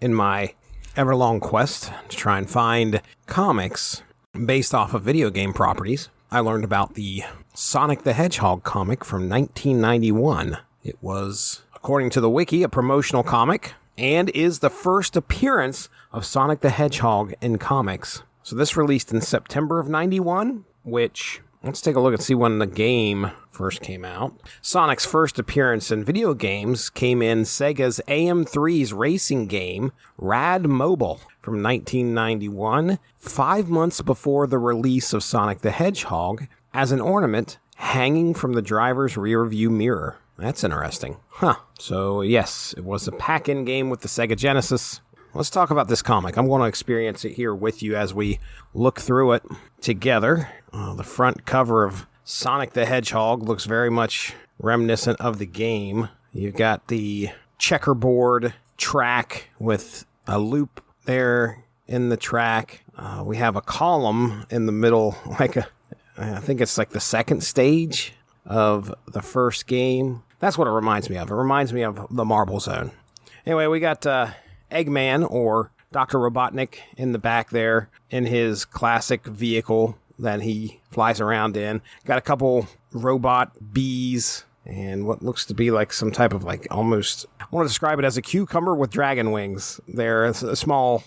in my ever-long quest to try and find comics based off of video game properties, I learned about the Sonic the Hedgehog comic from 1991. It was, according to the wiki, a promotional comic and is the first appearance of Sonic the Hedgehog in comics. So this released in September of 91, which, let's take a look and see when the game first came out. Sonic's first appearance in video games came in Sega's AM3's racing game, Rad Mobile, from 1991, 5 months before the release of Sonic the Hedgehog, as an ornament hanging from the driver's rear-view mirror. That's interesting. So yes, it was a pack-in game with the Sega Genesis. Let's talk about this comic. I'm going to experience it here with you as we look through it together. The front cover of Sonic the Hedgehog looks very much reminiscent of the game. You've got the checkerboard track with a loop there in the track. We have a column in the middle, I think it's like the second stage of the first game. That's what it reminds me of. It reminds me of the Marble Zone. Anyway, we got Eggman, or Dr. Robotnik, in the back there in his classic vehicle that he flies around in. Got a couple robot bees and what looks to be like some type of almost, I want to describe it as a cucumber with dragon wings. They're a small,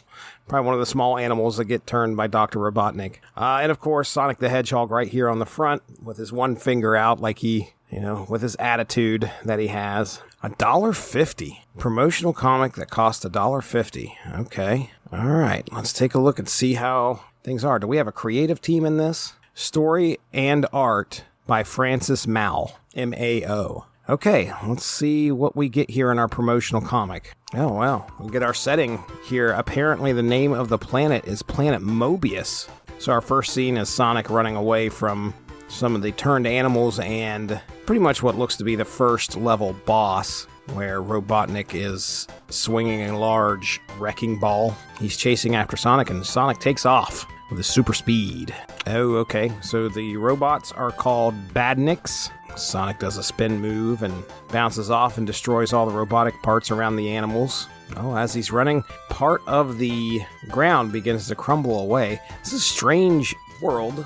probably one of the small animals that get turned by Dr. Robotnik. And of course, Sonic the Hedgehog right here on the front with his one finger out, like he, with his attitude that he has. $1.50. Promotional comic that cost $1.50. Okay. All right. Let's take a look and see how things are. Do we have a creative team in this? Story and art by Francis Mao. M-A-O. Okay. Let's see what we get here in our promotional comic. Oh, wow. We get our setting here. Apparently, the name of the planet is Planet Mobius. So our first scene is Sonic running away from some of the turned animals and pretty much what looks to be the first level boss, where Robotnik is swinging a large wrecking ball. He's chasing after Sonic, and Sonic takes off with his super speed. Oh, okay. So the robots are called Badniks. Sonic does a spin move and bounces off and destroys all the robotic parts around the animals. Oh, as he's running, part of the ground begins to crumble away. This is a strange world.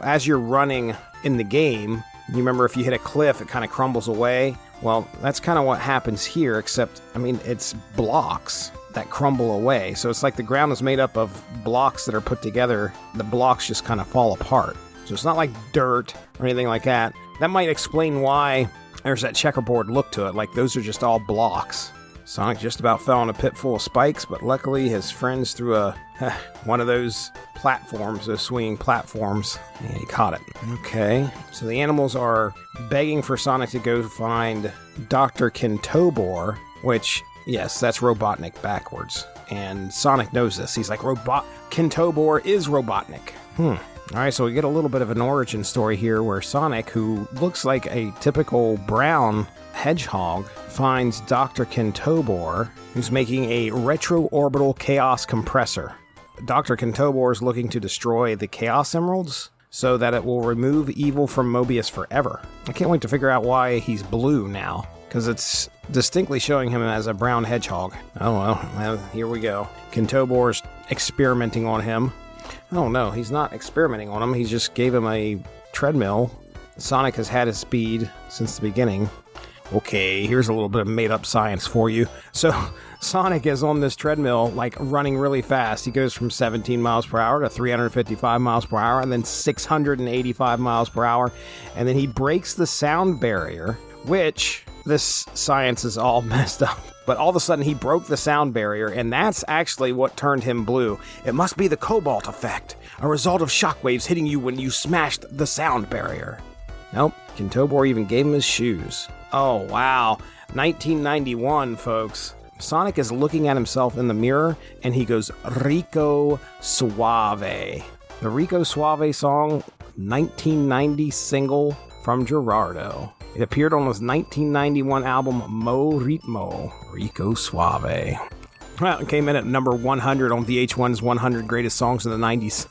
As you're running in the game, you remember if you hit a cliff, it kind of crumbles away. Well, that's kind of what happens here, except, it's blocks that crumble away. So it's like the ground is made up of blocks that are put together. The blocks just kind of fall apart. So it's not like dirt or anything like that. That might explain why there's that checkerboard look to it, like those are just all blocks. Sonic just about fell in a pit full of spikes, but luckily his friends threw one of those platforms, those swinging platforms, and he caught it. Okay, so the animals are begging for Sonic to go find Dr. Kintobor, which, yes, that's Robotnik backwards. And Sonic knows this. He's like, Kintobor is Robotnik. Alright, so we get a little bit of an origin story here where Sonic, who looks like a typical brown hedgehog, finds Dr. Kintobor, who's making a retro-orbital chaos compressor. Dr. Kintobor is looking to destroy the Chaos Emeralds so that it will remove evil from Mobius forever. I can't wait to figure out why he's blue now, because it's distinctly showing him as a brown hedgehog. Oh well, here we go. Kintobor's experimenting on him. Oh no, he's not experimenting on him, he just gave him a treadmill. Sonic has had his speed since the beginning. Okay, here's a little bit of made-up science for you. So, Sonic is on this treadmill, running really fast. He goes from 17 miles per hour to 355 miles per hour, and then 685 miles per hour. And then he breaks the sound barrier, which, this science is all messed up. But all of a sudden, he broke the sound barrier, and that's actually what turned him blue. It must be the cobalt effect, a result of shockwaves hitting you when you smashed the sound barrier. Nope, Kintobor even gave him his shoes. Oh, wow. 1991, folks. Sonic is looking at himself in the mirror, and he goes, Rico Suave. The Rico Suave song, 1990 single from Gerardo. It appeared on his 1991 album, Mo Ritmo, Rico Suave. Well, it came in at number 100 on VH1's 100 Greatest Songs of the 90s.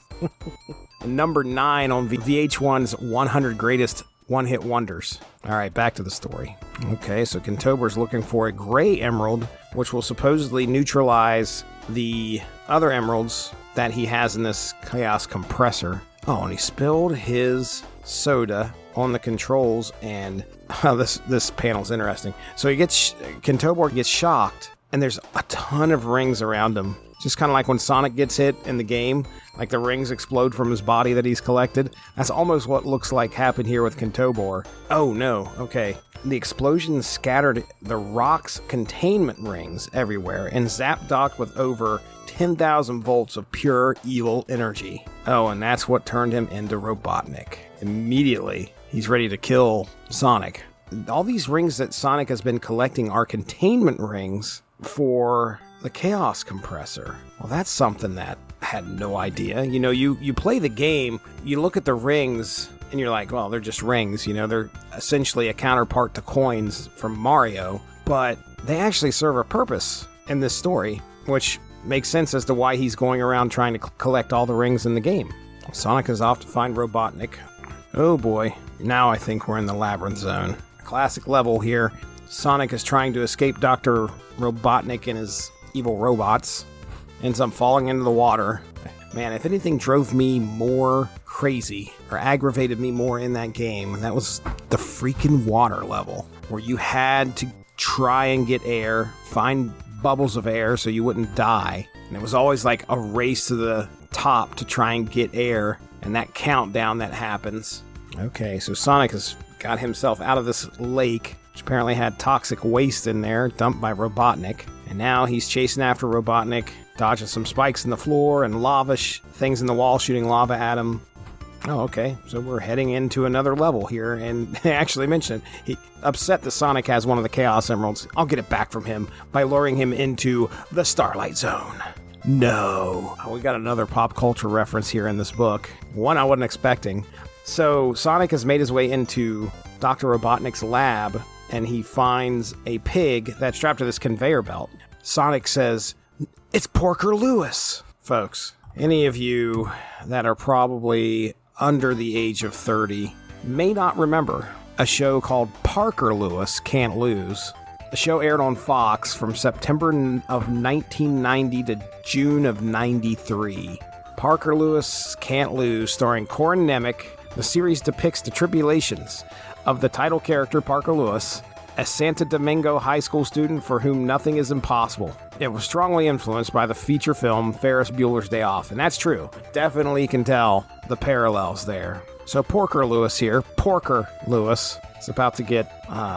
And number 9 on VH1's 100 Greatest one-hit wonders. All right, back to the story. Okay, so Kentober's looking for a gray emerald, which will supposedly neutralize the other emeralds that he has in this chaos compressor. Oh, and he spilled his soda on the controls, and this panel's interesting. So Kentobor gets shocked, and there's a ton of rings around him. Just kind of like when Sonic gets hit in the game, like the rings explode from his body that he's collected. That's almost what looks like happened here with Kentobor. Oh no, okay. The explosion scattered the rock's containment rings everywhere and zapped Doc with over 10,000 volts of pure evil energy. Oh, and that's what turned him into Robotnik. Immediately, he's ready to kill Sonic. All these rings that Sonic has been collecting are containment rings for the chaos compressor. Well, that's something that I had no idea. You know, you play the game, you look at the rings, and you're like, well, they're just rings. You know, they're essentially a counterpart to coins from Mario, but they actually serve a purpose in this story, which makes sense as to why he's going around trying to collect all the rings in the game. Sonic is off to find Robotnik. Oh boy, now I think we're in the Labyrinth Zone. Classic level here. Sonic is trying to escape Dr. Robotnik and his evil robots. Ends up falling into the water. Man, if anything drove me more crazy or aggravated me more in that game, that was the freaking water level, where you had to try and get air, find bubbles of air so you wouldn't die. And it was always like a race to the top to try and get air, and that countdown that happens. Okay, so Sonic has got himself out of this lake, which apparently had toxic waste in there, dumped by Robotnik. And now he's chasing after Robotnik, dodging some spikes in the floor and lava things in the wall, shooting lava at him. Oh, okay, so we're heading into another level here, and they actually mentioned it. He upset that Sonic has one of the Chaos Emeralds. I'll get it back from him by luring him into the Starlight Zone. No. Oh, we got another pop culture reference here in this book. One I wasn't expecting. So Sonic has made his way into Dr. Robotnik's lab, and he finds a pig that's strapped to this conveyor belt. Sonic says, "It's Porker Lewis." Folks, any of you that are probably under the age of 30 may not remember a show called Parker Lewis Can't Lose. The show aired on Fox from September of 1990 to June of 93. Parker Lewis Can't Lose, starring Corin Nemec. The series depicts the tribulations of the title character Parker Lewis, a Santo Domingo high school student for whom nothing is impossible. It was strongly influenced by the feature film Ferris Bueller's Day Off, and that's true. Definitely can tell the parallels there. So Porker Lewis here, Porker Lewis, is about to get,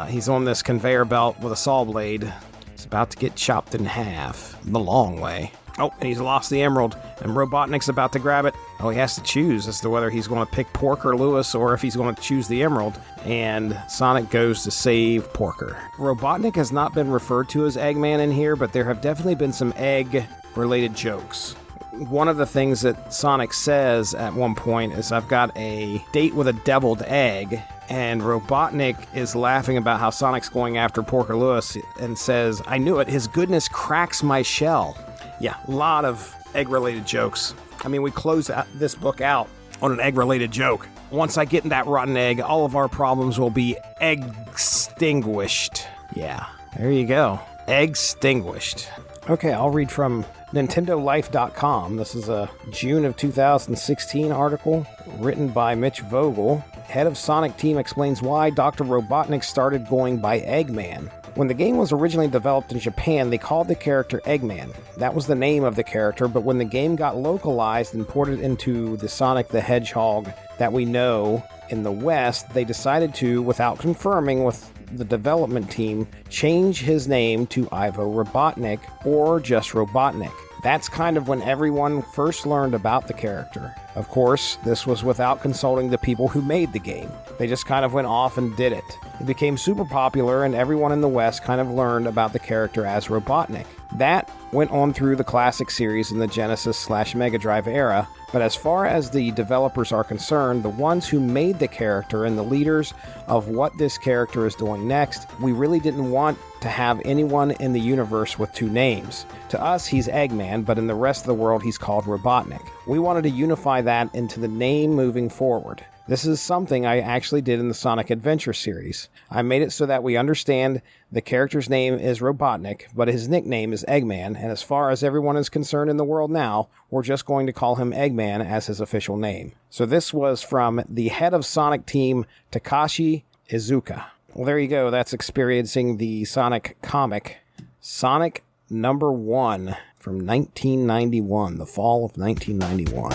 he's on this conveyor belt with a saw blade. He's about to get chopped in half, the long way. Oh, and he's lost the emerald, and Robotnik's about to grab it. Oh, he has to choose as to whether he's going to pick Porker Lewis or if he's going to choose the emerald, and Sonic goes to save Porker. Robotnik has not been referred to as Eggman in here, but there have definitely been some egg-related jokes. One of the things that Sonic says at one point is, "I've got a date with a deviled egg," and Robotnik is laughing about how Sonic's going after Porker Lewis and says, "I knew it, his goodness cracks my shell." Yeah, a lot of egg-related jokes. I mean, we close this book out on an egg-related joke. Once I get in that rotten egg, all of our problems will be extinguished. Yeah, there you go. Extinguished. Okay, I'll read from NintendoLife.com. This is a June of 2016 article written by Mitch Vogel. Head of Sonic team explains why Dr. Robotnik started going by Eggman. When the game was originally developed in Japan, they called the character Eggman. That was the name of the character, but when the game got localized and ported into the Sonic the Hedgehog that we know in the West, they decided to, without confirming with the development team, change his name to Ivo Robotnik or just Robotnik. That's kind of when everyone first learned about the character. Of course, this was without consulting the people who made the game. They just kind of went off and did it. It became super popular, and everyone in the West kind of learned about the character as Robotnik. That went on through the classic series in the Genesis/Mega Drive era, but as far as the developers are concerned, the ones who made the character and the leaders of what this character is doing next, we really didn't want to have anyone in the universe with two names. To us, he's Eggman, but in the rest of the world, he's called Robotnik. we wanted to unify that into the name moving forward. This is something I actually did in the Sonic Adventure series. I made it so that we understand the character's name is Robotnik, but his nickname is Eggman, and as far as everyone is concerned in the world now, we're just going to call him Eggman as his official name. So this was from the head of Sonic Team, Takashi Iizuka. Well, there you go. That's experiencing the Sonic comic, Sonic #1 from 1991, the fall of 1991.